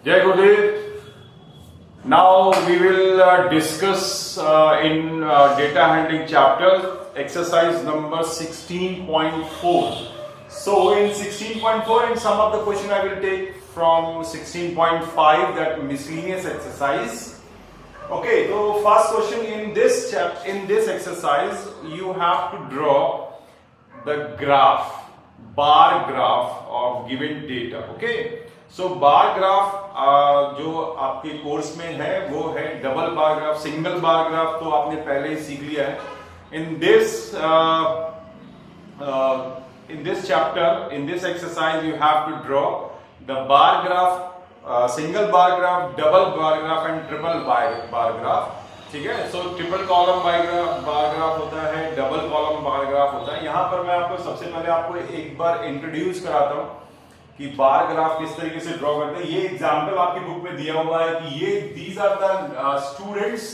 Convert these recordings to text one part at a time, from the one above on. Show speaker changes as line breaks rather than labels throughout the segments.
Jai Gurudev. Now we will discuss in data handling chapter exercise number 16.4. So in 16.4, in some of the question I will take from 16.5, that miscellaneous exercise. Okay, so first question in this exercise you have to draw the graph, bar graph of given data. Okay, so bar graph जो आपके course में है वो है double bar graph, single bar graph तो आपने पहले ही सीख लिया है. In this chapter, in this exercise, you have to draw the bar graph, single bar graph, double bar graph and triple bar graph. ठीक है. So triple column bar graph होता है, डबल कॉलम बार ग्राफ होता है. यहाँ पर मैं आपको सबसे पहले आपको एक बार इंट्रोड्यूस कराता हूँ कि बार ग्राफ किस तरीके से ड्रॉ करते हैं. ये एग्जांपल आपकी बुक में दिया हुआ है कि ये these are the students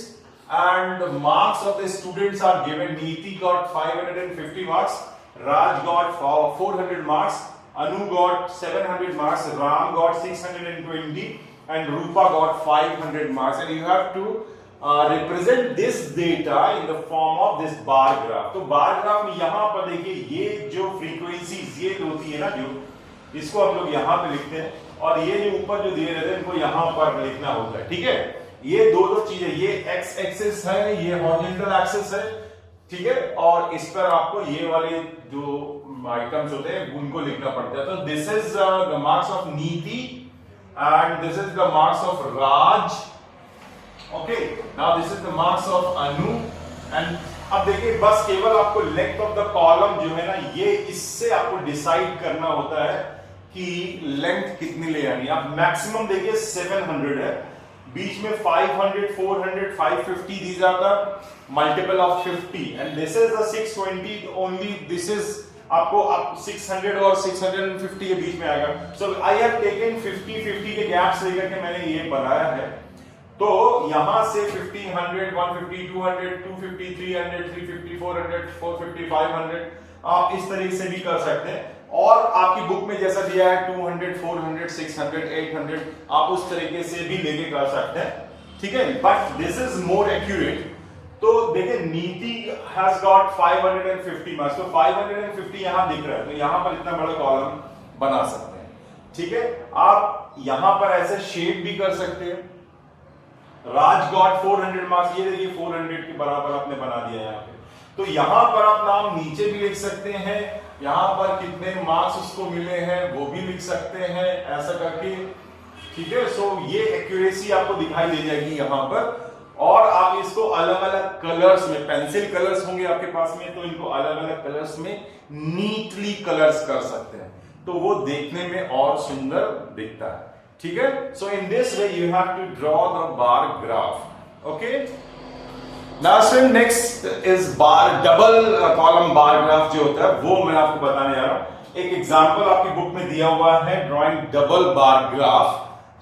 and marks of the students are given. नीति got 550 marks, Raj got 400 marks, Anu got 700 marks, Ram got 620 and Rupa got 500 marks, and you have to represent this data in the form of this bar graph. तो bar graph में यहाँ पर देखिए ये जो frequencies ये होती है ना, जो इसको हम लोग यहाँ पे लिखते हैं और ये जो ऊपर जो दिए रहते हैं इनको यहाँ पर लिखना होता है. ठीक है. ये दो चीजें, ये एक्स एक्सिस है, ये हॉरिजॉन्टल एक्सिस है. ठीक है. और इस पर आपको ये वाले जो आइटम्स होते हैं उनको लिखना पड़ता है. तो this is the marks of Niti and this is the marks of Raj. Okay, now this is the marks of Anu. And अब देखिए बस केवल आपको लेंथ ऑफ द कॉलम जो है ना, ये इससे आपको डिसाइड करना होता है कि लेंथ कितनी ले आनी है. अब मैक्सिमम देखिए 700 है, बीच में 500, 400, 550, these are the multiple of 50 and this is the 620. only this is आपको अब 600 और 650 के बीच में आएगा. so I have taken 50 के गैप्स लेकर के मैंने ये बनाया है. तो यहां से 50, 100, 150, 200, 250, 300, 350, 400, 450, 500 आप इस तरीके से भी कर सकते हैं. और आपकी बुक में जैसा दिया है 200, 400, 600, 800 आप उस तरीके से भी लेके कर सकते हैं. ठीक है. But this is more accurate. तो देखिए नीति हैज गॉट 550 मार्क्स, तो 550 यहां दिख रहा है, तो यहां पर इतना बड़ा कॉलम बना सकते हैं. ठीक है. आप यहां पर ऐसे शेप भी कर सकते हैं. राज गॉट 400 मार्क्स, ये देखिए 400 के बराबर आपने बना दिया यहाँ पे. तो यहां पर आप नाम नीचे भी लिख सकते हैं, यहां पर कितने मार्क्स उसको मिले हैं वो भी लिख सकते हैं ऐसा करके. ठीक है. सो ये एक्यूरेसी आपको दिखाई दे जाएगी यहां पर. और आप इसको अलग अलग कलर्स में, पेंसिल कलर्स होंगे आपके पास में, तो इनको अलग अलग कलर्स में नीटली कलर्स कर सकते हैं, तो वो देखने में और सुंदर दिखता है. ठीक है. So in this way you have to draw the bar graph. Okay. Now next is bar double column bar graph जो होता है वो मैं आपको बताने जा रहा हूं. एक एग्जांपल आपकी बुक में दिया हुआ है, drawing double bar graph.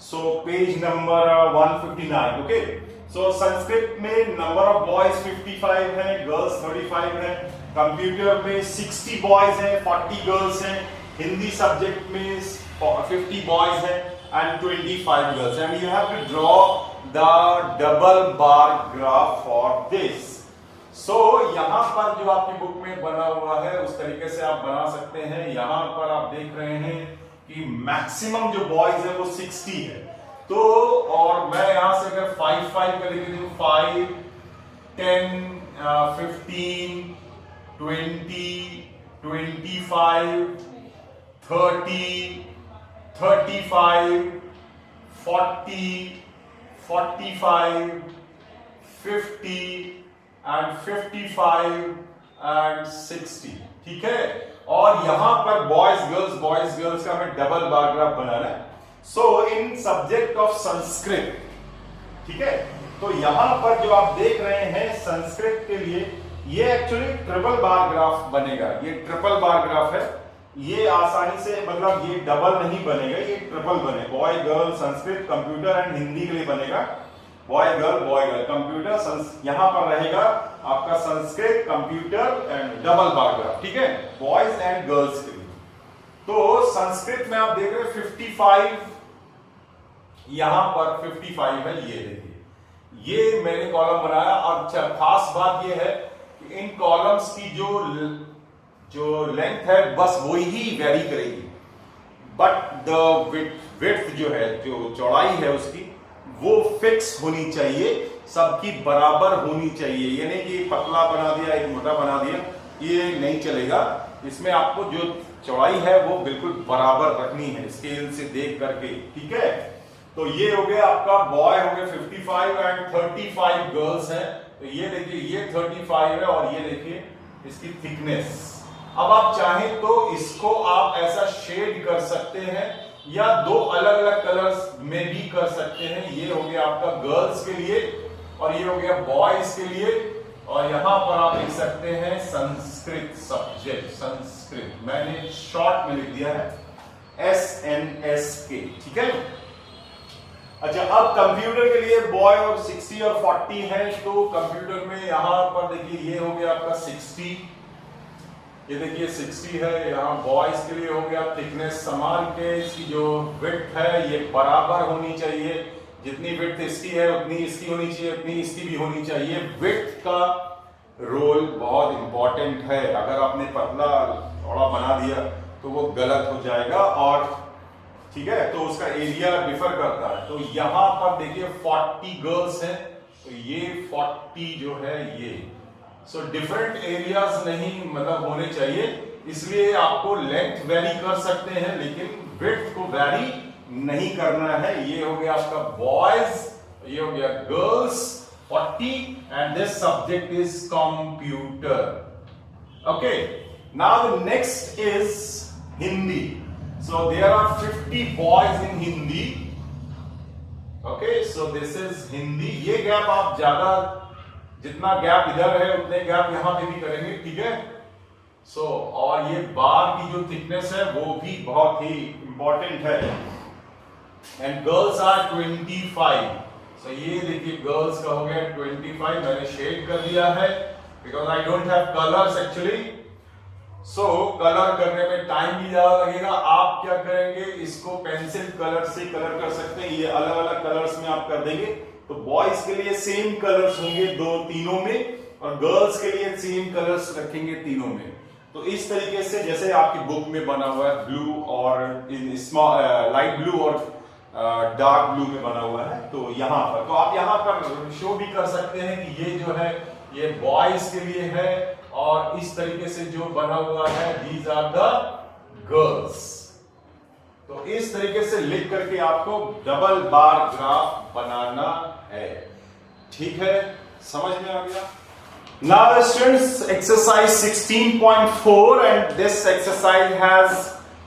So page number 159. Okay. So Sanskrit में नंबर ऑफ बॉयज 55 है, गर्ल्स 35 है. कंप्यूटर में 60 बॉयज हैं, 40 गर्ल्स हैं. हिंदी सब्जेक्ट में 50 बॉयज हैं and 25 girls, and you have to draw the double bar graph for this. So यहां पर जो आपकी बुक में बना हुआ है उस तरीके से आप बना सकते हैं. यहां पर आप देख रहे हैं कि मैक्सिमम जो बॉयज है वो 60 है. तो और मैं यहां से अगर 5 का लिख दूं, 5, 10, 15, 20, 25, 30, 35, 40, 45, 50 and 55 and 60. ठीक है. और यहां पर बॉयज गर्ल्स का हमें डबल बार ग्राफ बनाना है. So in subject of Sanskrit. ठीक है. तो यहां पर जो आप देख रहे हैं संस्कृत के लिए ये एक्चुअली ट्रिपल बार ग्राफ बनेगा. ये ट्रिपल बार ग्राफ है. ये आसानी से, मतलब ये डबल नहीं बनेगा, ये ट्रिपल बने. Boy girl Sanskrit computer and Hindi के लिए बनेगा. बॉय गर्ल कंप्यूटर, यहां पर रहेगा आपका Sanskrit computer and double bar graph. ठीक है. बॉयज एंड गर्ल्स के लिए. तो संस्कृत में आप देख रहे हैं 55 यहां पर 55 है, ये देखिए, ये मैंने कॉलम बनाया। और अच्छा खास बात ये है कि इन कॉलम्स की जो लेंथ है बस वही ही वेरी करेगी, बट द विड्थ जो है, जो चौड़ाई है उसकी, वो फिक्स होनी चाहिए, सबकी बराबर होनी चाहिए। ये नहीं कि पतला बना दिया एक मोटा बना दिया, ये नहीं चलेगा। इसमें आपको जो चौड़ाई है वो बिल्कुल बराबर रखनी है स्केल से देख करके, ठीक है। तो ये हो गया आपका बॉय हो गया 55 एंड 35 गर्ल्स हैं। तो ये देखिए ये 35 है और ये देखिए इसकी थिकनेस। अब आप चाहें तो इसको आप ऐसा शेड कर सकते हैं या दो अलग अलग कलर्स में भी कर सकते हैं। ये हो गया आपका गर्ल्स के लिए और ये हो गया बॉयज के लिए। और यहां पर आप लिख सकते हैं संस्कृत सब्जेक्ट, संस्कृत मैंने शॉर्ट में लिख दिया है SNSK, ठीक है। अच्छा, अब कंप्यूटर के लिए बॉय और 60 और 40 है, तो कंप्यूटर में यहां पर देखिए ये हो गया आपका 60, ये देखिए 60 है। यहाँ बॉयज के लिए हो गया थिकनेस संभाल के, इसकी जो विड्थ है ये बराबर होनी चाहिए, जितनी विड्थ इसकी है उतनी इसकी होनी चाहिए, उतनी इसकी भी होनी चाहिए। विड्थ का रोल बहुत इंपॉर्टेंट है, अगर आपने पतला चौड़ा बना दिया तो वो गलत हो जाएगा, और ठीक है, तो उसका एरिया डिफर करता है। तो यहां पर देखिए 40 गर्ल्स हैं, तो ये 40 जो है ये, सो डिफरेंट एरियाज नहीं मतलब होने चाहिए, इसलिए आपको लेंथ वेरी कर सकते हैं लेकिन विड्थ को वेरी नहीं करना है। ये हो गया आपका बॉयज, ये हो गया girls 40 and this subject is computer. Okay, now the next is Hindi. So there are 50 boys in Hindi. Okay, so this is Hindi. ये गैप आप ज्यादा, जितना गैप इधर है उतने गैप यहां पे भी करेंगे, ठीक है। सो और ये बार की जो थिकनेस है वो भी बहुत ही इंपॉर्टेंट है। And girls are 25। सो ये देखिए गर्ल्स का हो गया 25, मैंने शेड कर दिया है because I don't have colours actually. So colour करने में टाइम भी ज्यादा लगेगा। आप क्या करेंगे, इसको पेंसिल कलर से कलर कर सकते हैं, ये अलग अलग कलर्स में आप कर देंगे। तो बॉयज के लिए सेम कलर्स होंगे दो तीनों में, और गर्ल्स के लिए सेम कलर्स रखेंगे तीनों में। तो इस तरीके से जैसे आपकी बुक में बना हुआ है ब्लू और लाइट ब्लू और डार्क ब्लू में बना हुआ है, तो यहां पर तो आप यहां पर शो भी कर सकते हैं कि ये जो है ये बॉयज के लिए है, और इस तरीके से जो बना हुआ है दीज आर द गर्ल्स। तो इस तरीके से लिख करके आपको डबल बार ग्राफ बनाना है, ठीक है, समझ में आ गया। Now students, exercise 16.4 and this exercise has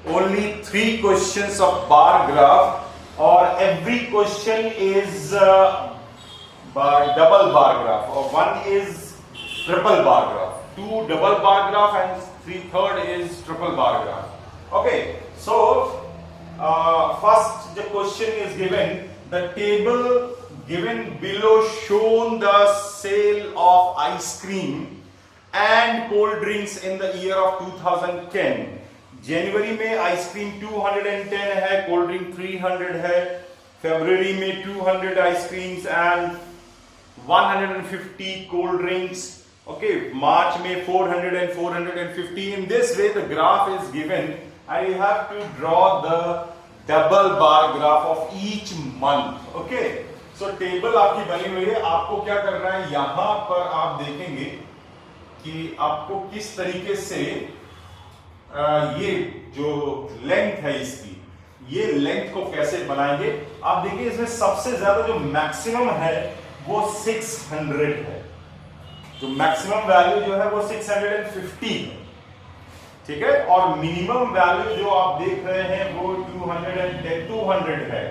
only 3 questions of bar graph, or every question is double bar graph, or one is triple bar graph, 2 double bar graph and 3rd is triple bar graph. Okay, so first the question is given, the table given below shown the sale of ice cream and cold drinks in the year of 2010. जनवरी में ice cream 210 है, cold drink 300 है, फरवरी में 200 ice creams and 150 cold drinks, okay, March में 400 and 450. In this way the graph is given and you have to draw the double bar graph of each month. Okay, so table आपकी बनी हुई है, आपको क्या करना है, यहां पर आप देखेंगे कि आपको किस तरीके से ये जो लेंथ है इसकी, ये लेंथ को कैसे बनाएंगे। आप देखिए इसमें सबसे ज्यादा जो मैक्सिमम है वो 600 है, जो मैक्सिमम वैल्यू जो है वो 650 है, ठीक है, और मिनिमम वैल्यू जो आप देख रहे हैं वो 200 है,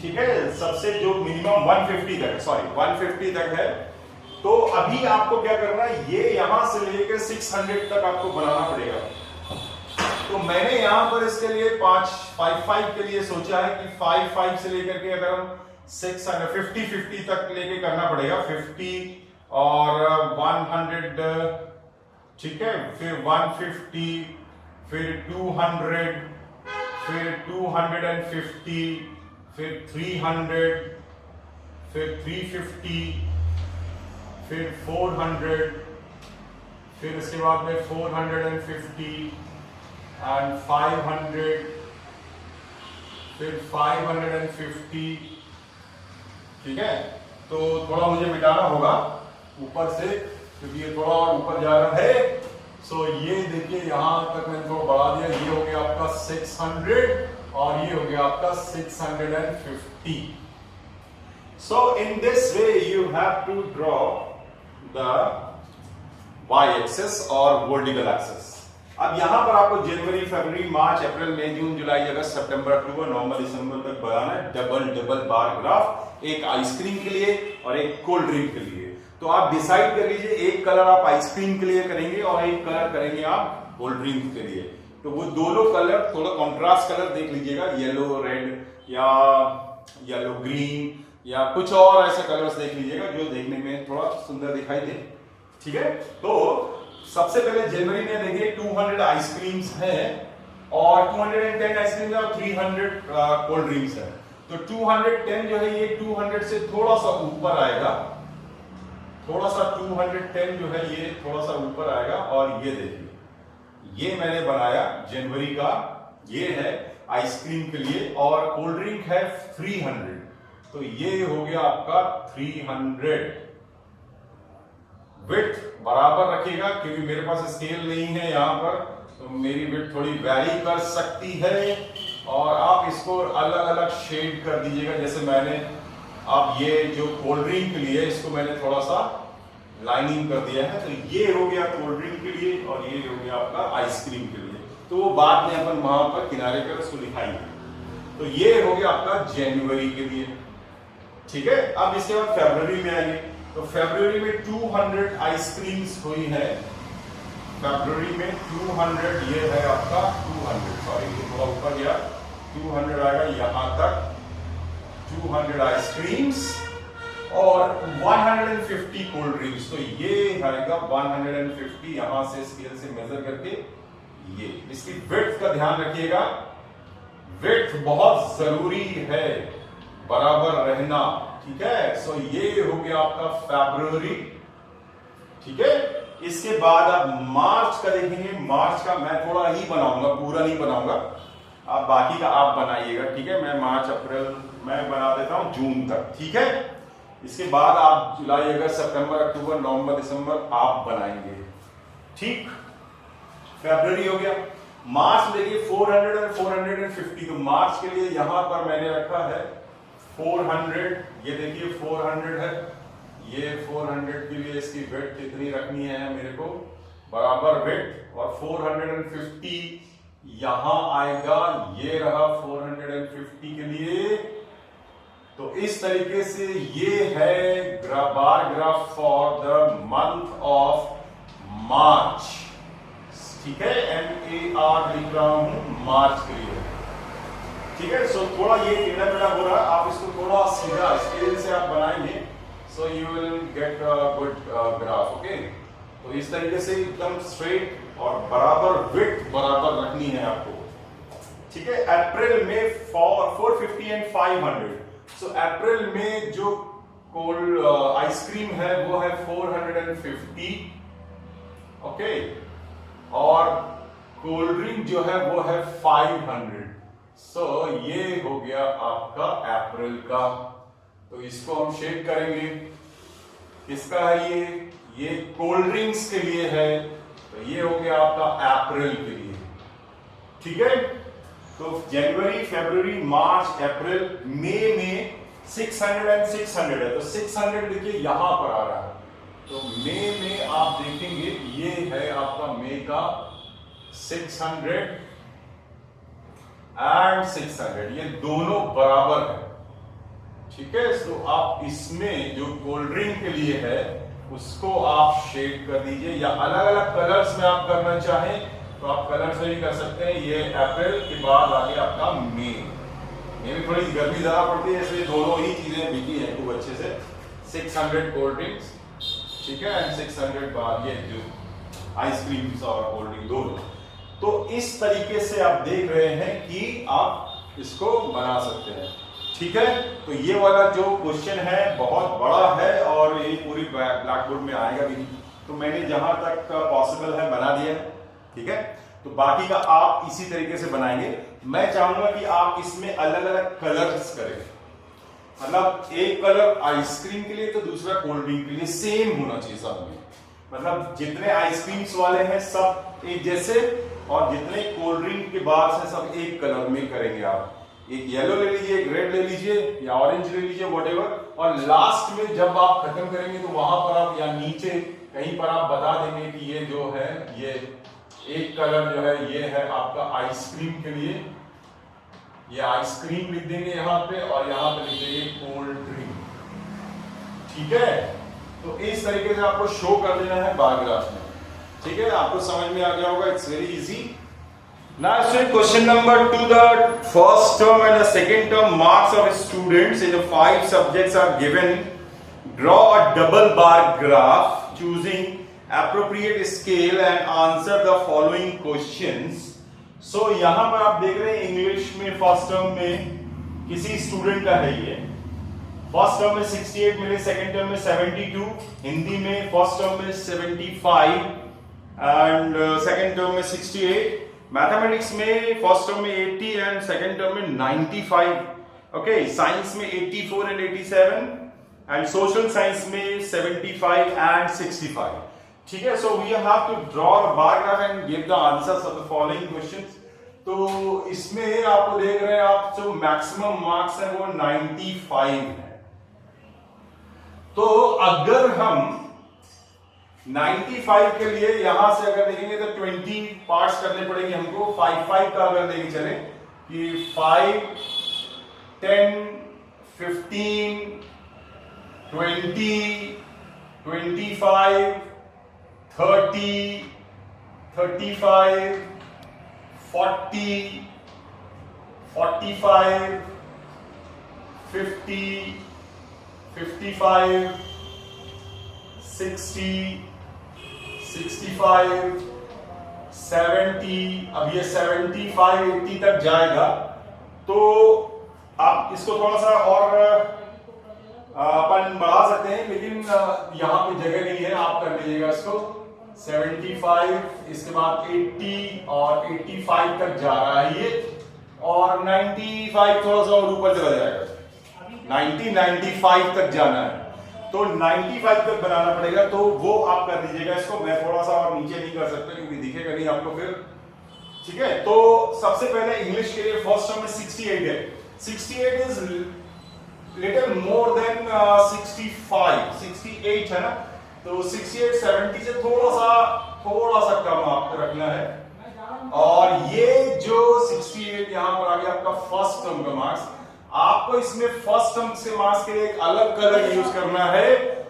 ठीक है, सबसे जो मिनिमम 150 तक, सॉरी 150 तक है। तो अभी आपको क्या करना है, ये यहां से लेकर 600 तक आपको बनाना पड़ेगा। तो मैंने यहां पर इसके लिए 5 के लिए सोचा है कि 5 से लेकर के अगर हम 650 तक लेके करना पड़ेगा, 50 और 100, ठीक है, फिर 150, फिर 200, फिर 250, फिर 300, फिर 350, फिर 400, फिर इसके बाद में 450 एंड 500, फिर 550। ठीक है, तो थोड़ा मुझे मिटाना होगा ऊपर से क्योंकि ये थोड़ा और ऊपर जा रहा है। सो ये देखिए यहां तक मैंने थोड़ा बढ़ा दिया, ये हो गया आपका 600 और ये हो गया आपका 650। So in this way you have to draw the y axis और वर्टिकल एक्सेस। अब यहां पर आपको जनवरी, फरवरी, मार्च, अप्रैल, मई, जून, जुलाई, अगस्त, सितंबर, अक्टूबर, नवंबर, दिसंबर तक बनाना है डबल बार ग्राफ, एक आइसक्रीम के लिए और एक कोल्ड ड्रिंक के लिए। तो आप डिसाइड कर लीजिए, एक कलर आप आइसक्रीम के लिए करेंगे और एक कलर करेंगे आप कोल्ड ड्रिंक के लिए। तो वो दोनों कलर थोड़ा कॉन्ट्रास्ट कलर देख लीजिएगा, येलो रेड या येलो ग्रीन या कुछ और ऐसे कलर्स देख लीजिएगा जो देखने में थोड़ा सुंदर दिखाई दे। ठीक है, तो सबसे पहले जनवरी में देखिए 200 आइसक्रीम्स हैं और 210 आइसक्रीम और 300 कोल्ड ड्रिंक्स है। तो 210 जो है ये 200 से थोड़ा सा ऊपर आएगा, थोड़ा सा 210 जो है ये थोड़ा सा ऊपर आएगा। और ये देखिए ये मैंने बनाया जनवरी का, ये है आइसक्रीम के लिए और कोल्ड ड्रिंक है 300। तो ये हो गया आपका 300। विड्थ बराबर रखिएगा क्योंकि मेरे पास स्केल नहीं है यहां पर, तो मेरी विड्थ थोड़ी वैरी कर सकती है और आप इसको अलग अलग शेड कर दीजिएगा। जैसे मैंने अब ये जो कोल्ड ड्रिंक के लिए इसको मैंने थोड़ा सा लाइनिंग कर दिया है, तो ये हो गया कोल्ड ड्रिंक के लिए और ये हो गया आपका आइसक्रीम के लिए। तो वो बाद में अपन वहां पर किनारे पर उसको दिखाएंगे। तो ये हो गया आपका जनवरी के लिए। ठीक है, अब इसके बाद फरवरी में आएंगे। तो फरवरी में 200 आइसक्रीम्स हुई है, फरवरी में 200, ये है आपका 200, सॉरी ये थोड़ा ऊपर गया, 200 आएगा यहां तक, 200 आइसक्रीम्स और 150 कोल्ड ड्रिंक्स। तो ये आएगा 150 यहां से स्केल से मेजर करके। ये इसकी विड्थ का ध्यान रखिएगा, विड्थ बहुत जरूरी है, बराबर रहना। ठीक है, सो ये हो गया आपका फरवरी। ठीक है, इसके बाद आप मार्च का देखेंगे। मार्च का मैं थोड़ा ही बनाऊंगा, पूरा नहीं बनाऊंगा, आप बाकी का आप बनाइएगा। ठीक है, मैं मार्च अप्रैल मैं बना देता हूं जून तक। ठीक है, इसके बाद आप जुलाई, अगस्त, सितंबर, अक्टूबर, नवंबर, दिसंबर आप बनाएंगे। ठीक, फरवरी हो गया। मार्च देखिए 400 और 450। तो मार्च के लिए यहां पर मैंने रखा है 400, ये देखिए 400 है, ये 400 के लिए इसकी विड्थ कितनी रखनी है मेरे को, बराबर विड्थ, और 450 यहां आएगा, ये रहा 450 के लिए। तो इस तरीके से ये है बार graph for the month of March. ठीक है, MAR लिख रहा हूं मार्च के लिए। ठीक है, सो थोड़ा ये टेढ़ा मेढ़ा हो रहा है, आप इसको थोड़ा सीधा स्केल से आप बनाएंगे, so you will get a good graph. Okay, तो इस तरीके से एकदम स्ट्रेट और बराबर विड्थ बराबर रखनी है आपको। ठीक है, अप्रैल में 450 एंड 500। सो अप्रैल में जो कोल्ड आइसक्रीम है वो है 450। ओके, और कोल्ड ड्रिंक जो है वो है 500। सो ये हो गया आपका अप्रैल का। तो इसको हम शेड करेंगे, किसका है ये कोल्ड ड्रिंक्स के लिए है, तो ये हो गया आपका अप्रैल के लिए। ठीक है, तो जनवरी, फरवरी, मार्च, अप्रैल, मई में 600 एंड 600 है, तो 600 देखिए यहां पर आ रहा है। तो मई में आप देखेंगे ये है आपका मई का 600 एंड 600, ये दोनों बराबर है। ठीक है, तो आप इसमें जो कोल्ड ड्रिंक के लिए है उसको आप शेड कर दीजिए, या अलग अलग कलर्स में आप करना चाहें तो आप कलर से भी कर सकते हैं। ये अप्रैल के बाद आगे आपका मई में थोड़ी गर्मी ज्यादा पड़ती है, इसलिए दोनों ही चीजें बिकी हैं खूब अच्छे से। 600 कोल्ड ड्रिंक्स, ठीक है, एंड 600 बाद ये जो आइसक्रीम्स और कोल्ड ड्रिंक दोनों। तो इस तरीके से आप देख रहे हैं कि आप इसको बना सकते हैं। ठीक है, तो ये वाला जो क्वेश्चन है बहुत बड़ा है और ये पूरी ब्लैक बोर्ड में आएगा भी, तो मैंने जहां तक पॉसिबल है बना दिया है। ठीक है, तो बाकी का आप इसी तरीके से बनाएंगे। मैं चाहूंगा कि आप इसमें अलग अलग कलर्स करें, मतलब एक कलर आइसक्रीम के लिए तो दूसरा कोल्ड ड्रिंक के लिए सेम होना चाहिए सब में, मतलब जितने आइसक्रीम्स वाले हैं सब एक जैसे, और जितने कोल्ड ड्रिंक के बार से सब एक कलर में करेंगे। आप एक येलो ले लीजिए, एक रेड ले लीजिए या ऑरेंज ले लीजिए, व्हाटएवर, और लास्ट में जब आप खत्म करेंगे तो वहां पर आप या नीचे कहीं पर आप बता देंगे कि ये जो है ये एक कलर जो है ये है आपका आइसक्रीम के लिए, ये आइसक्रीम लिख देंगे यहाँ पे, और यहाँ पे लिख देंगे कोल्ड ड्रिंक। ठीक है, तो इस तरीके से आपको शो कर देना है बार ग्राफ में। ठीक है, आपको समझ में आ गया होगा, it's very easy. Now question number 2, the first term and the second term marks of students in the 5 subjects are given. Draw a double bar graph choosing appropriate scale and answer the following questions. So यहाँ पर आप देख रहे हैं English में first term में किसी student का है ये, फर्स्ट टर्म में 68 मिले, सेकंड टर्म में 72, हिंदी में फर्स्ट टर्म में 75 एंड सेकंड टर्म में 68, मैथमेटिक्स में फर्स्ट टर्म में 80 एंड सेकंड टर्म में 95, ओके, साइंस में 84 एंड 87 एंड सोशल साइंस में 75 एंड 65। ठीक है, so we have to draw a bar graph and give the answers of the following questions. तो इसमें आपको देख रहे हैं आप जो मैक्सिमम मार्क्स है वो 95 है। तो अगर हम 95 के लिए यहां से अगर देखेंगे तो 20 पार्ट्स करने पड़ेंगे हमको। 5 का अगर लेके चले कि 5, 10, 15, 20, 25, 30, 35, 40, 45, 50, 55, 60, 65, 70, अब ये 75, 80 तक जाएगा। तो आप इसको थोड़ा सा और अपन बढ़ा सकते हैं, लेकिन यहाँ पे जगह नहीं है, आप कर लीजिएगा इसको 75, इसके बाद 80 और 85 तक जा रहा है ये, और 95 थोड़ा सा और ऊपर चला जाएगा, 95 तक जाना है, तो 95 तक बनाना पड़ेगा। तो वो आप कर लीजिएगा इसको, मैं थोड़ा सा और नीचे नहीं कर सकता क्योंकि दिखेगा नहीं आपको फिर। ठीक है, तो सबसे पहले इंग्लिश के लिए फर्स्ट टर्म में 68 है, 68 इज लिटिल मोर देन 65, 68 है ना, तो 68 70 से थोड़ा सा कम आपको रखना है। और ये जो 68 यहां पर आ गया आपका फर्स्ट टर्म का मार्क्स, आपको इसमें फर्स्ट टर्म के मार्क्स के लिए एक अलग कलर यूज करना है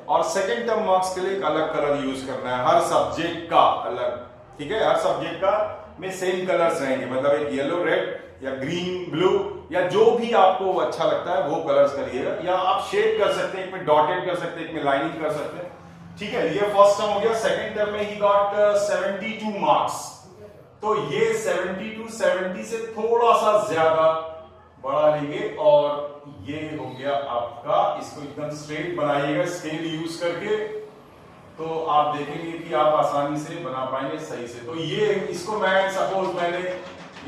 और सेकंड टर्म मार्क्स के लिए एक अलग कलर यूज करना है, हर सब्जेक्ट का अलग। ठीक है, हर सब्जेक्ट का में सेम कलर्स रहेंगे, मतलब एक येलो, रेड या ग्रीन, ब्लू या जो भी आपको अच्छा लगता है वो कलर्स करिएगा, या आप शेड कर सकते हैं, एक में डॉटेड कर सकते हैं, एक में लाइनिंग कर सकते हैं। ठीक है, ये फर्स्ट टर्म हो गया। सेकंड टर्म में ही गॉट 72 मार्क्स, तो ये 72 70 से थोड़ा सा ज्यादा बढ़ा लेंगे, और ये हो गया आपका, इसको एकदम स्ट्रेट बनाइएगा स्केल यूज करके, तो आप देखेंगे कि आप आसानी से बना पाएंगे सही से। तो ये इसको मैं सपोज मैंने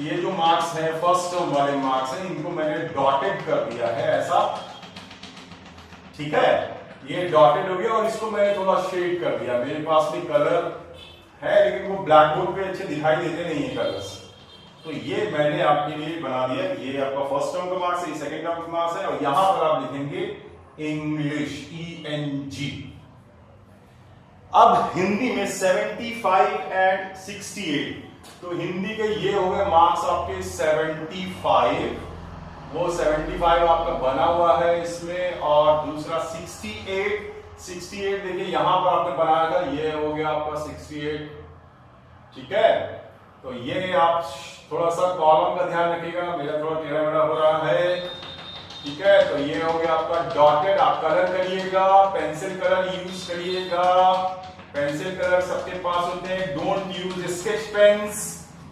ये जो मार्क्स हैं फर्स्ट टर्म वाले मार्क्स हैं, इनको मैंने डॉटेड कर दिया है ऐसा। ठीक है, ये डॉटेड हो गया और इसको मैंने थोड़ा शेड कर दिया। मेरे पास भी कलर है लेकिन वो ब्लैक बोर्ड पे अच्छे दिखाई देते नहीं है कलर्स, तो ये मैंने आपके लिए बना दिया। ये आपका फर्स्ट टर्म का मार्क्स है, ये सेकंड टर्म का मार्क्स है, और यहां पर आप लिखेंगे इंग्लिश, ENG। अब हिंदी में 75 एंड 68, तो हिंदी के ये हो गए मार्क्स आपके 75, वो 75 आपका बना हुआ है इसमें, और दूसरा 68 देखिए यहां पर आपने बनाया था, ये हो गया आपका 68। ठीक है, तो ये आप थोड़ा सा कॉलम का ध्यान रखिएगा, मेरा थोड़ा टेढ़ा मेढ़ा हो रहा है। ठीक है, तो ये हो गया आपका डॉटेड, आप कलर करिएगा, पेंसिल कलर यूज करिएगा, पेंसिल कलर सबके पास होते हैं, डोंट यूज स्केच पेन्स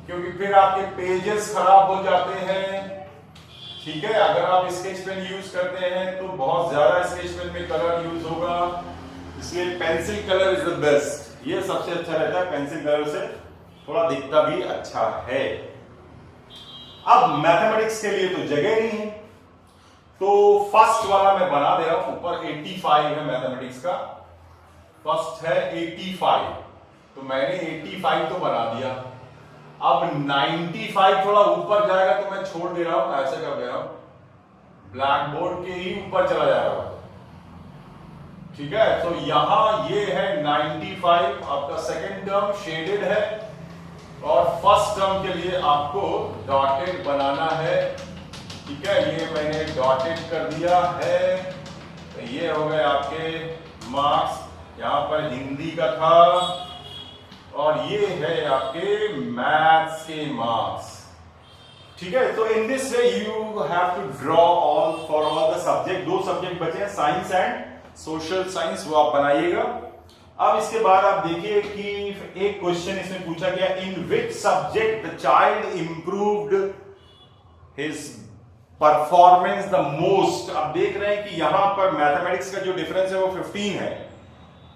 क्योंकि फिर आपके पेजेस खराब हो जाते हैं। ठीक है, अगर आप स्केच पेन यूज करते हैं तो बहुत ज्यादा स्केच पेन में कलर यूज होगा, इसलिए pencil colour is the best, ये सबसे अच्छा रहता है, पेंसिल कलर से थोड़ा दिखता भी अच्छा है। अब मैथमेटिक्स के लिए तो जगह नहीं है, तो फर्स्ट वाला मैं बना दे रहा हूं, ऊपर 85 है मैथमेटिक्स का, फर्स्ट है 85, तो मैंने 85 तो बना दिया। अब 95 थोड़ा ऊपर जाएगा तो मैं छोड़ दे रहा हूं, ऐसे कर दे रहा हूं, ब्लैक बोर्ड के ही ऊपर चला जा रहा है। ठीक है, तो यहां ये है 95, आपका सेकेंड टर्म शेडेड है, और फर्स्ट टर्म के लिए आपको डॉटेड बनाना है। ठीक है, ये मैंने डॉटेड कर दिया है, तो ये हो गए आपके मार्क्स, यहां पर हिंदी का था, और ये है आपके मैथ्स के मार्क्स। ठीक है, तो in this way you have to draw all for all the subject, 2 subject बचे हैं, साइंस एंड सोशल साइंस, वो आप बनाइएगा। अब इसके बाद आप देखिए कि एक क्वेश्चन इसमें पूछा गया, in which subject the child improved his performance the most. अब देख रहे हैं कि यहां पर मैथमेटिक्स का जो डिफरेंस है वो 15 है,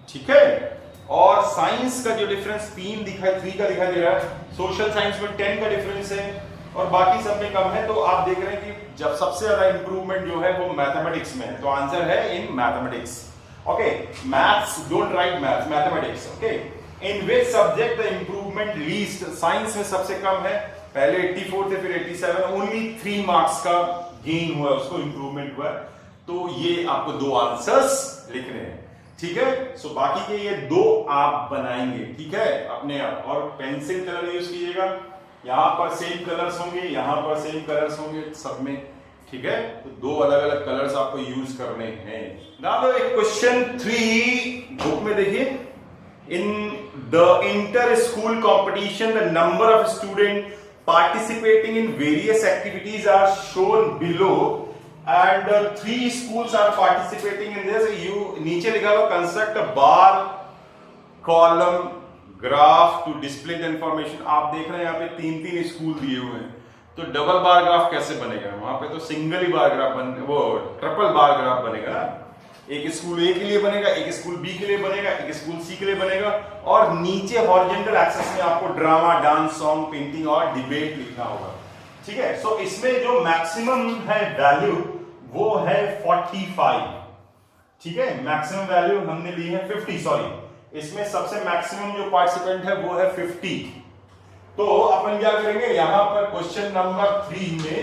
ठीक है, और साइंस का जो डिफरेंस 3 का दिखाई दे रहा है, सोशल साइंस में 10 का डिफरेंस है, और बाकी सब में कम है। तो आप देख रहे हैं कि जब सबसे ज्यादा इंप्रूवमेंट जो है वो मैथमेटिक्स में है, तो आंसर है in mathematics. Okay, maths, don't write maths, mathematics. Okay, in which subject the improvement least, science में सबसे कम है, पहले 84 थे, फिर 87, ओनली 3 मार्क्स का गेन हुआ, उसको इंप्रूवमेंट हुआ। तो ये आपको 2 आंसर्स लिखने हैं, ठीक है। सो बाकी के ये 2 आप बनाएंगे, ठीक है, अपने आप, और पेंसिल कलर यूज कीजिएगा, यहां पर सेम कलर्स होंगे, यहां पर सेम कलर्स होंगे सब में, ठीक है। तो 2 अलग अलग कलर्स आपको यूज करने हैं। नाउ एक क्वेश्चन 3 बुक में देखिए, in the inter school competition the number of student participating in various activities are shown below and 3 schools are participating in this. You नीचे लिखा हुआ construct a bar column graph to display the information। आप देख रहे हैं यहाँ पे 3 school दिए हुए हैं, तो डबल बार ग्राफ कैसे बनेगा, वहां पे तो सिंगल ही बार ग्राफ वो ट्रिपल बार ग्राफ बनेगा ना, एक स्कूल ए के लिए बनेगा, एक स्कूल बी के लिए बनेगा, एक स्कूल सी के लिए बनेगा, और नीचे हॉरिजॉन्टल एक्सेस में आपको ड्रामा, डांस, सॉन्ग, पेंटिंग और डिबेट लिखना होगा, ठीक है। सो इसमें जो मैक्सिमम है वैल्यू वो है 45, ठीक है, मैक्सिमम वैल्यू हमने ली है 50, सॉरी, इसमें सबसे मैक्सिमम जो पार्टिसिपेंट है वो है 50। तो अपन क्या करेंगे, यहां पर क्वेश्चन नंबर 3 में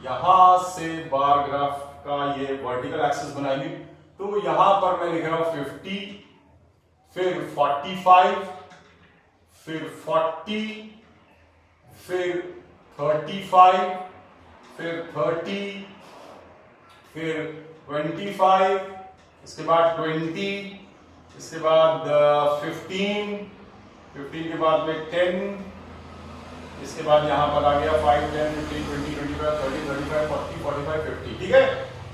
यहां से बार ग्राफ का ये वर्टिकल एक्सिस बनाएंगे, तो यहां पर मैं लिख रहा हूं 50, फिर 45, फिर 40, फिर 35, फिर 30, फिर 25, इसके बाद 20, इसके बाद 15 के बाद में 10, इसके बाद यहां पर आ गया 5, 10, 15, 20, 25, 30, 35, 40, 45, 50, ठीक है।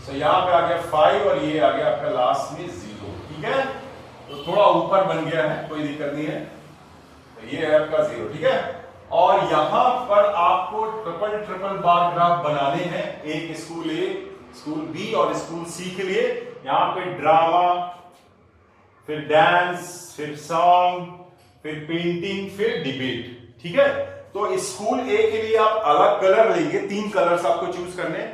सो यहां पे आ गया 5 और ये आ गया आपका लास्ट में 0, ठीक है। तो थोड़ा ऊपर बन गया है, कोई दिक्कत नहीं है, तो ये है आपका 0, ठीक है। और यहां पर आपको ट्रिपल बार ग्राफ बनाने हैं, एक स्कूल ए, स्कूल बी और स्कूल सी के लिए। यहां पे ड्रामा, फिर डांस, फिर सॉन्ग, फिर पेंटिंग, फिर डिबेट, ठीक है। तो स्कूल ए के लिए आप अलग कलर लेंगे, 3 कलर्स आपको चूज करने,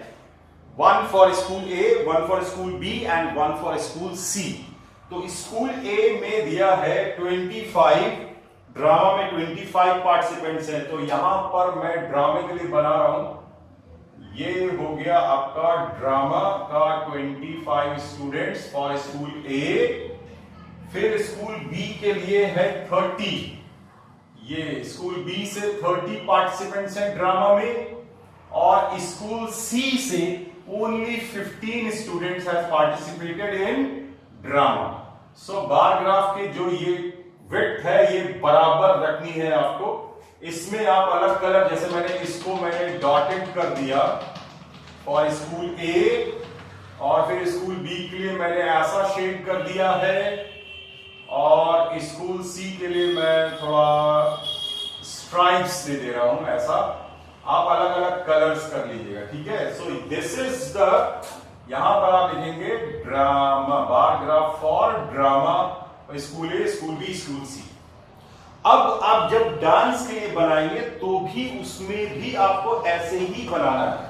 1 for school A, 1 for school B and 1 for school C. तो स्कूल ए में दिया है 25, ड्रामा में 25 पार्टिसिपेंट्स हैं, तो यहां पर मैं ड्रामे के लिए बना रहा हूं, ये हो गया आपका ड्रामा का 25 स्टूडेंट्स फॉर स्कूल ए। फिर स्कूल बी के लिए है 30, ये स्कूल बी से 30 पार्टिसिपेंट्स हैं ड्रामा में, और स्कूल सी से only 15 students have participated in drama. So bar graph के जो ये विड्थ है ये बराबर रखनी है आपको। इसमें आप अलग कलर, जैसे मैंने डॉटेड कर दिया फॉर स्कूल ए, और फिर स्कूल बी के लिए मैंने ऐसा शेड कर दिया है, और स्कूल सी के लिए मैं थोड़ा स्ट्राइप्स दे रहा हूं ऐसा। आप अलग अलग कलर्स कर लीजिएगा, ठीक है। सो दिस इज द, यहां पर आप लिखेंगे drama, bar graph for drama, school A, school B, school C. अब आप जब डांस के लिए बनाएंगे तो भी उसमें भी आपको ऐसे ही बनाना है।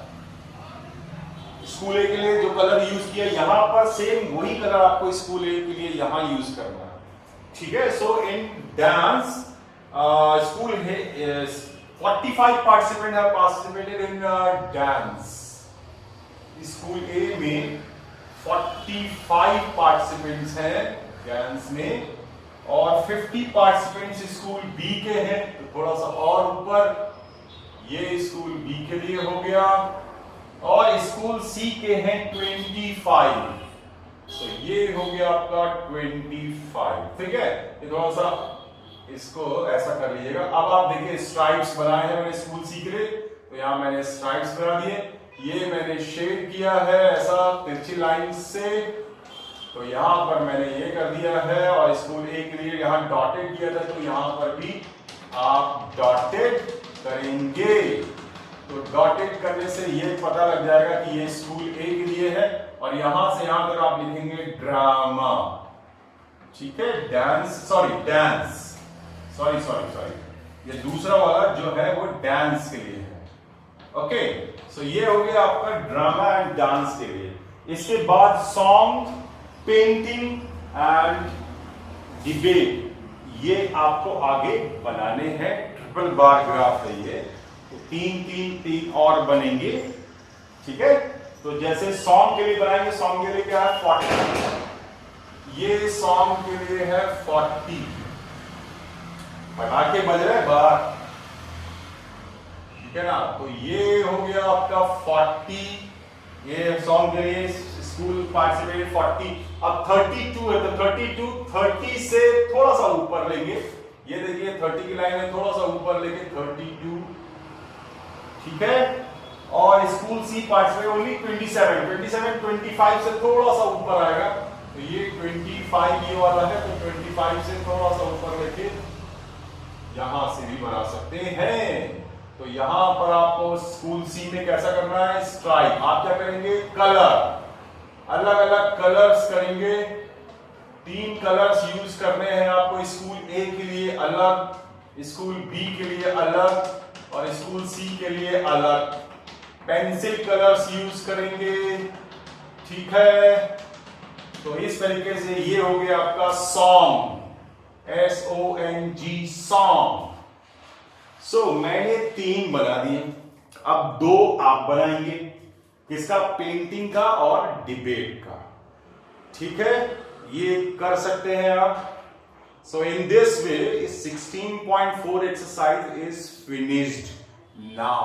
स्कूल ए के लिए जो कलर यूज किया यहां पर, सेम वही कलर आपको स्कूल ए के लिए यहां यूज करना है, ठीक है। सो इन डांस स्कूल है 45 participant have participated in dance. School A में 45 पार्टिसिपेंट्स हैं डांस में और 50 पार्टिसिपेंट्स स्कूल बी के हैं, तो थोड़ा सा और ऊपर, ये स्कूल बी के लिए हो गया, और स्कूल सी के हैं 25, तो ये हो गया आपका 25, ठीक है। ये थोड़ा सा इसको ऐसा कर लीजिएगा। अब आप देखिए स्ट्राइप्स बनाए हैं मैंने स्कूल सी के लिए, तो यहां मैंने स्ट्राइप्स बना दिए, ये मैंने शेड किया है ऐसा तिरछी लाइन से, तो यहां पर मैंने ये कर दिया है, और स्कूल ए के लिए यहां डॉटेड किया था, तो यहां पर भी आप डॉटेड करेंगे। तो डॉटेड करने से ये पता लग जाएगा कि ये स्कूल ए के लिए है, और यहां से यहां तक आप लिखेंगे ड्रामा, ठीक है। डांस, सॉरी, ये दूसरा वाला जो है वो डांस के लिए है, ओके। सो ये हो गया आपका ड्रामा एंड डांस के लिए। इसके बाद सॉन्ग, पेंटिंग एंड डिबेट, ये आपको आगे बनाने हैं। ट्रिपल बार ग्राफ है ये, तो तीन और बनेंगे, ठीक है। तो जैसे सॉन्ग के लिए बनाएंगे, सॉन्ग के लिए क्या है 40, ये सॉन्ग के लिए है 40, पटाखे बज रहे बार, ठीक है ना। तो ये हो गया आपका 40, ये सॉन्ग के लिए स्कूल पार्टिसिपेट 40। अब 32 है, तो 30 से थोड़ा सा ऊपर लेंगे, ये देखिए 30 की लाइन है, थोड़ा सा ऊपर लेके 32, ठीक है। और स्कूल सी पार्टिसिपेट ओनली 27, 25 से थोड़ा सा ऊपर आएगा, तो ये 25 ये वाला है, तो 25 से थोड़ा सा ऊपर लेके यहां से भी बना सकते हैं। तो यहां पर आपको स्कूल सी में कैसा करना है, स्ट्राइप। आप क्या करेंगे, कलर, अलग अलग कलर्स करेंगे, 3 कलर्स यूज करने हैं आपको। स्कूल ए के लिए अलग, स्कूल बी के लिए अलग, और स्कूल सी के लिए अलग। पेंसिल कलर्स यूज करेंगे, ठीक है। तो इस तरीके से ये हो गया आपका सॉन्ग, SONG, सॉन्ग। सो मैंने 3 बना दिए, अब 2 आप बनाएंगे, किसका, पेंटिंग का और डिबेट का, ठीक है। ये कर सकते हैं आप। So in this way 16.4 exercise is finished now.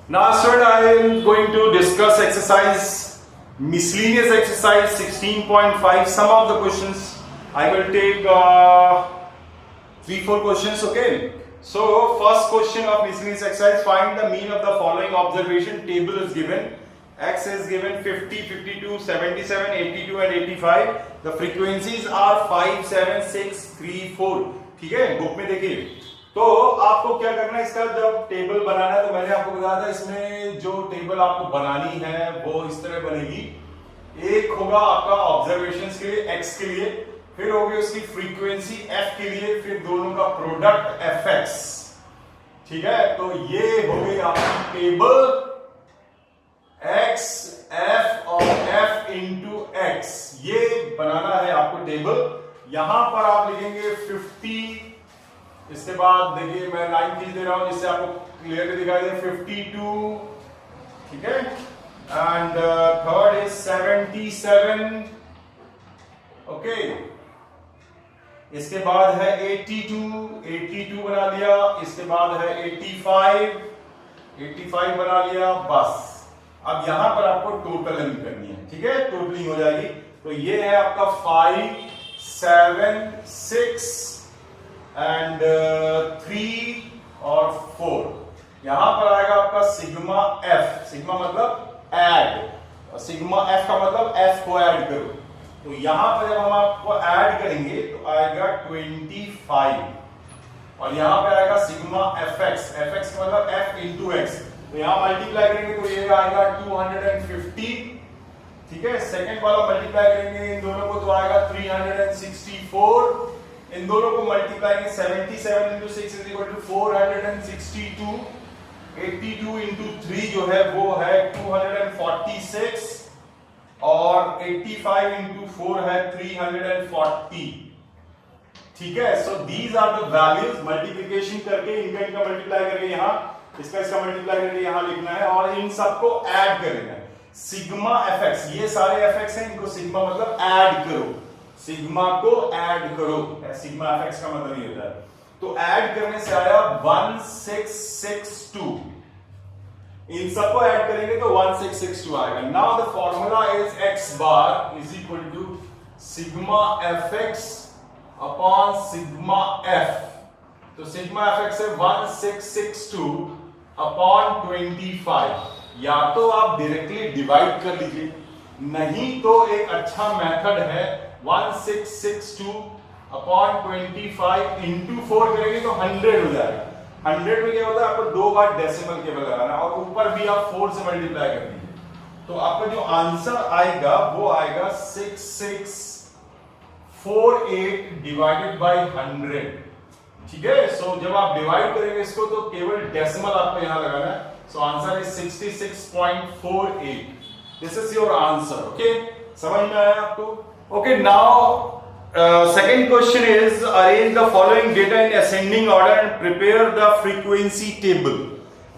Now student, I am going to discuss exercise, miscellaneous exercise 16.5. Some of the questions I will take 3-4 questions, okay. So first question of miscellaneous exercise, find the mean of the following observation. Table is given, x is given 50, 52, 77, 82 and 85. The frequencies are 5, 7, 6, 3, 4, ठीक है। Book में देखिए, तो आपको क्या करना है, इसका जब टेबल बनाना है, तो मैंने आपको बताया था इसमें जो टेबल आपको बनानी है वो इस तरह बनेगी। एक होगा आपका ऑब्जर्वेशंस के लिए x के लिए, फिर होगी उसकी फ्रीक्वेंसी f के लिए, फिर दोनों का प्रोडक्ट fx, ठीक है। तो ये हो गई आपकी टेबल, x, f और f इंटू x, ये बनाना है आपको टेबल। यहां पर आप लिखेंगे 50, इसके बाद देखिए मैं लाइन खींच दे रहा हूं जिससे आपको क्लियरली दिखाई दे, 52, ठीक है। And third is 77, okay. इसके बाद है 82 बना लिया, इसके बाद है 85 बना लिया, बस। अब यहां पर आपको टोटलिंग करनी है, ठीक है, टोटलिंग हो जाएगी। तो ये है आपका 5, 7, 6 एंड 3 और 4। यहां पर आएगा आपका सिग्मा f, सिग्मा मतलब ऐड, सिग्मा f का मतलब f को ऐड करो। तो यहां पर जब हम आपको ऐड करेंगे तो आएगा 25, और यहां पे आएगा सिग्मा fx, fx का मतलब f इंटू x, तो यहां मल्टीप्लाई करेंगे तो ये आएगा 250, ठीक है। सेकंड वाला मल्टीप्लाई करेंगे इन दोनों को तो आएगा 364, इन दोनों को मल्टीप्लाई करेंगे 77 into 6 is equal to 462, 82 into 3 जो है वो है 246 और 85 into 4 है 340, ठीक है। So these are the values, multiplication करके इनका मल्टीप्लाई करके यहां इसका मल्टीप्लाई करके यहां लिखना है और इन सबको ऐड कर लेना है। सिग्मा एफएक्स, ये सारे एफएक्स हैं, इनको सिग्मा मतलब ऐड करो, सिग्मा को ऐड करो, सिग्मा एफएक्स का मतलब ये होता है। तो ऐड करने से आया 1662, इन सबको ऐड करेंगे तो 1662 आएगा। Now the formula is x bar is equal to sigma fx upon sigma f। तो सिग्मा fx है 1662 अपॉन 25। या तो आप डायरेक्टली डिवाइड कर लीजिए, नहीं तो एक अच्छा मेथड है 1662 अपॉन 25 इंटू 4 करेंगे तो 100 हो जाएगा। 100 में क्या होता है, आपको 2 बार डेसिमल केवल लगाना और ऊपर भी आप 4 से मल्टीप्लाई कर दीजिए, तो आपका जो आंसर आएगा वो आएगा 6648 डिवाइडेड बाय 100, ठीक है। सो जब आप डिवाइड करेंगे इसको तो केवल डेसिमल आपको यहां लगाना है। So answer is 66.48, this is your answer, okay. समझ में आया आपको? Okay, now second question is arrange the following data in ascending order and prepare the frequency table.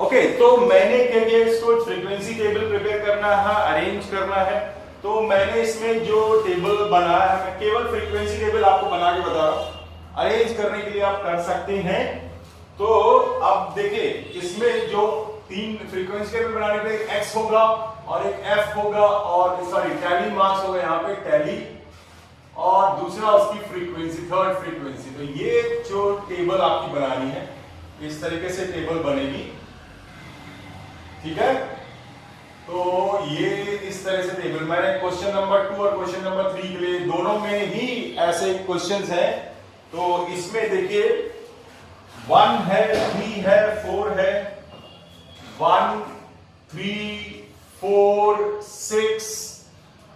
Okay, तो मैंने क्या किया, इसको frequency table prepare करना है, arrange करना है। तो मैंने इसमें जो टेबल बनाया है, मैं केवल frequency table आपको बना के बता रहा हूं। अरेंज करने के लिए आप कर सकते हैं। तो अब देखिए, इसमें जो 3 फ्रीक्वेंसी टेबल बनाने के लिए x होगा और एक f होगा और सॉरी टैली मार्क्स होगा यहाँ पे टैली, और दूसरा उसकी फ्रीक्वेंसी, थर्ड फ्रीक्वेंसी। तो ये जो टेबल आपकी बनानी है, इस तरीके से टेबल बनेगी, ठीक है। तो ये इस तरह से टेबल, मैंने क्वेश्चन नंबर 2 और क्वेश्चन नंबर 3 के लिए दोनों में ही ऐसे क्वेश्चंस हैं। तो इसमें देखिए 1 है, 3 है, 4 है, 1 3 4 6,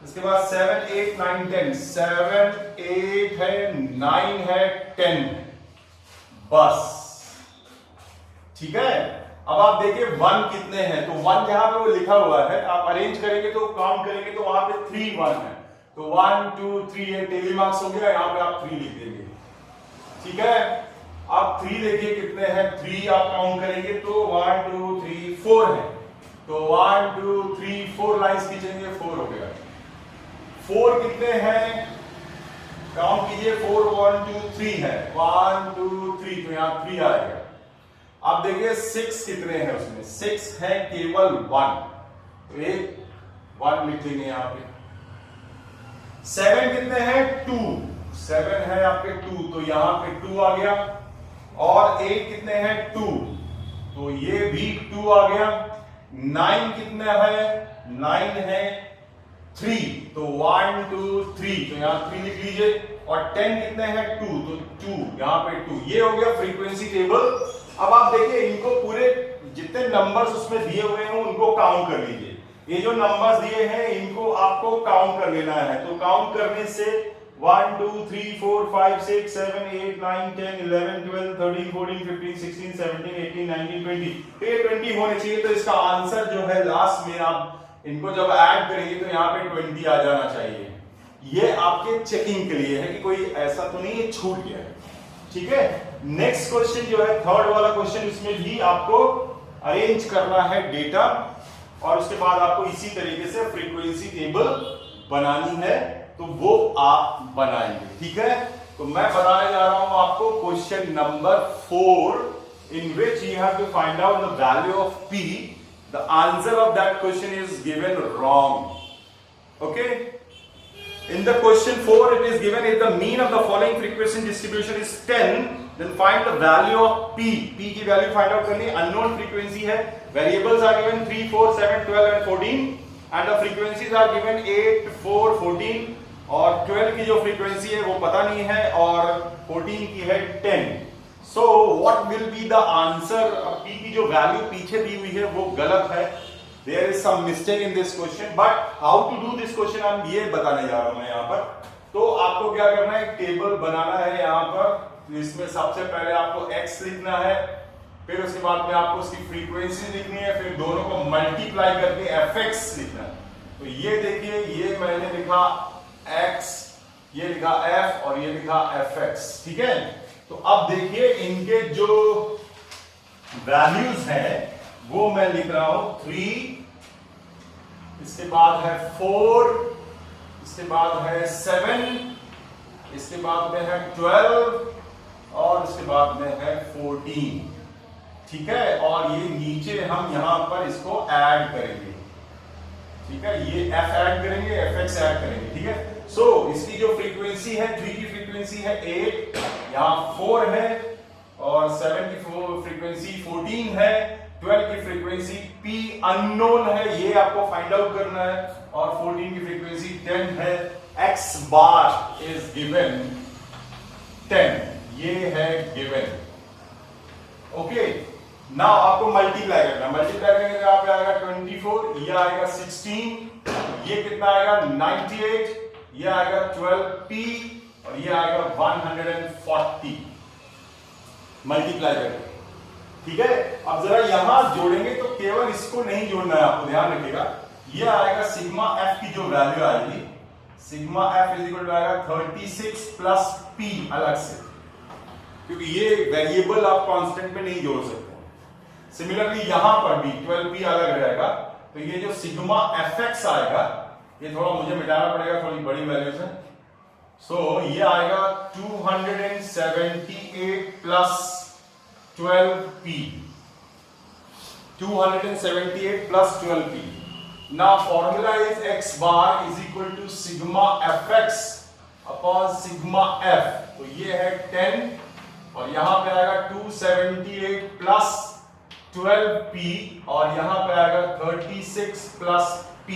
इसके बाद 7 8 9 10, 7 8 है, 9 है, 10 बस, ठीक है। अब आप देखिए 1 कितने हैं, तो 1 जहां पे वो लिखा हुआ है, आप अरेंज करेंगे तो काउंट करेंगे तो वहां पे 3 1 है, तो 1 2 3 है, टेली मार्क्स हो गया, यहां पे आप 3 लिख देंगे, ठीक है। आप 3 देखिए कितने हैं, 3 आप काउंट करेंगे तो 1 2 3 4 है, तो 1 2 3 4 लाइंस खींचेंगे, 4 हो गया। 4 कितने हैं, काउंट कीजिए, 4 1 2 3 है, 1 2 3, तो यहां 3 आएगा। अब देखिए 6 कितने हैं, उसमें 6 है केवल 1, तो एक 1 लिख देंगे यहां पे। 7 कितने हैं, 2, 7 है आपके 2, तो यहां पे 2 आ गया। और 8 कितने हैं, 2, तो ये भी 2 आ गया। 9 कितने है, 9 है 3, तो 1 2 3, तो यहां 3 लिख लीजिए। और 10 कितने हैं, 2, तो 2, यहां पे 2। ये हो गया फ्रीक्वेंसी टेबल। अब आप देखिए, इनको पूरे जितने नंबर्स उसमें दिए हुए हैं उनको काउंट कर लीजिए। ये जो नंबर्स दिए हैं इनको आपको काउंट कर लेना है। तो काउंट करने से 1 2 3 4 5 6 7 8 9 10 11 12 13 14 15 16 17 18 19 20, ये 20 होने चाहिए। तो इसका आंसर जो है लास्ट में आप इनको जब ऐड करेंगे तो यहाँ पे 20 आ जाना चाहिए। ये आपके चेकिंग के लिए है कि कोई ऐसा तो नहीं है छूट गया है, ठीक है। नेक्स्ट क्वेश्चन जो है थर्ड वाला क्वेश्चन, इसमें भी आपको अरेंज करना है डेटा और उसके बाद आपको इसी तरीके से फ्रीक्वेंसी टेबल बनानी है, तो वो आप बनाएंगे, ठीक है। तो मैं बताने जा रहा हूं आपको question number 4 in which you have to find out the value of p. The answer of that question is given wrong. Okay? In the question 4, it is given if the mean of the following frequency distribution is 10, then find the value of p. p की value find out करनी, unknown frequency है, variables are given 3 4 7 12 and 14 and the frequencies are given 8 4 14 और 12 की जो frequency है वो पता नहीं है और 14 की है 10। So what will be the answer? p की जो वैल्यू पीछे दी हुई है वो गलत है, there is some mistake in this question, but how to do this question हम ये बताने जा रहा हूं मैं यहाँ पर। तो आपको क्या करना है, टेबल बनाना है यहाँ पर। इसमें सबसे पहले आपको x लिखना है, फिर उसके बाद में आपको उसकी फ्रीक्वेंसी लिखनी है, फिर दोनों को मल्टीप्लाई करके fx लिखना है। तो ये देखिए, ये मैंने लिखा x, ये लिखा f और ये लिखा fx, ठीक है। तो अब देखिए इनके जो वैल्यूज हैं वो मैं लिख रहा हूं 3, इसके बाद है 4, इसके बाद है 7, इसके बाद में है 12 और इसके बाद में है 14, ठीक है। और ये नीचे हम यहां पर इसको ऐड करेंगे, ठीक है। ये f ऐड करेंगे, fx ऐड करेंगे, ठीक है। सो इसकी जो फ्रीक्वेंसी है, 3 की फ्रीक्वेंसी है 8, यहां 4 है और 7 की फ्रीक्वेंसी 14 है, 12 की फ्रीक्वेंसी p अननोन है, ये आपको फाइंड आउट करना है, और 14 की फ्रीक्वेंसी 10 है। x बार इज गिवन 10, ये है गिवन, ओके। नाउ आपको मल्टीप्लाई करना है, मल्टीप्लाई करेंगे तो यहाँ पे आएगा 24, ये आएगा 16, ये कितना आएगा 98, ये आएगा 12p और ये आएगा 140, मल्टीप्लाई करके, ठीक है। अब जरा यहां जोड़ेंगे तो केवल इसको नहीं जोड़ना है, आपको ध्यान रखिएगा। ये आएगा सिग्मा f की जो वैल्यू आएगी, sigma f is equal to आएगा 36 प्लस p अलग से, क्योंकि ये वेरिएबल आप कांस्टेंट में नहीं जोड़ सकते। सिमिलरली यहां पर भी 12p अलग रहेगा, तो ये जो सिग्मा fx आएगा, ये थोड़ा मुझे मिटाना पड़ेगा, थोड़ी बड़ी वैल्यूज है। सो ये आएगा 278 plus 12p, 278 plus 12p। Now formula is x bar is equal to sigma fx upon sigma f, तो ये है 10 और यहां पे आएगा 278 प्लस 12p और यहां पे आएगा 36 प्लस p।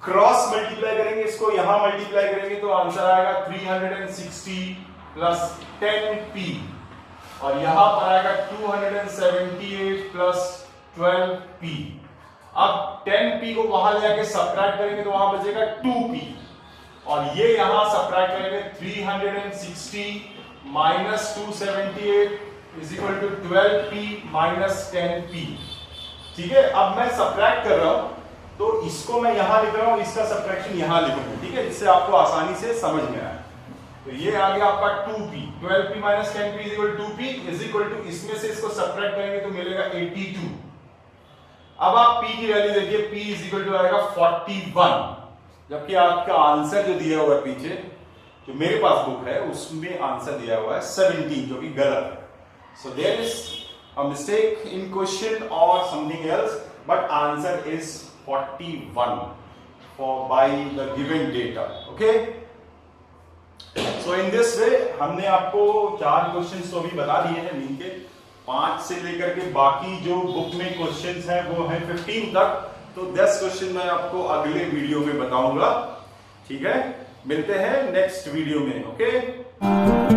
क्रॉस मल्टीप्लाई करेंगे, इसको यहां मल्टीप्लाई करेंगे तो आंसर आएगा 360 प्लस 10p और यहां पर आएगा 278 प्लस 12p। अब 10p को वहां ले जाके सब्ट्रैक्ट करेंगे तो वहां बचेगा 2p और ये यहां सब्ट्रैक्ट करेंगे 360 minus 278 is equal to 12p minus 10p, ठीक है। अब मैं सब्ट्रैक्ट कर रहा हूं तो इसको मैं यहां लिख रहा हूं, इसका सब्ट्रैक्शन यहां लिखूंगा, ठीक है, जिससे आपको आसानी से समझ में आए। तो ये आ गया आपका 2p, 12p minus 10p is equal to 2p is equal to, इसमें से इसको सब्ट्रैक्ट करेंगे तो मिलेगा 82। अब आप p की वैल्यू देखिए, p इज इक्वल टू आएगा 41, जबकि आपका आंसर जो दिया हुआ है पीछे, जो मेरे पास बुक है उसमें आंसर दिया हुआ है 17, जो कि गलत है। So there is a mistake in question और something else, but answer is 41 for by the given data, okay? So in this way हमने आपको 4 क्वेश्चंस तो अभी बता दिए हैं, मीन के 5 से लेकर के बाकी जो बुक में क्वेश्चंस हैं वो हैं 15 तक। तो 10 क्वेश्चन मैं आपको अगले वीडियो में बताऊंगा, ठीक है। मिलते हैं नेक्स्ट वीडियो में, ओके।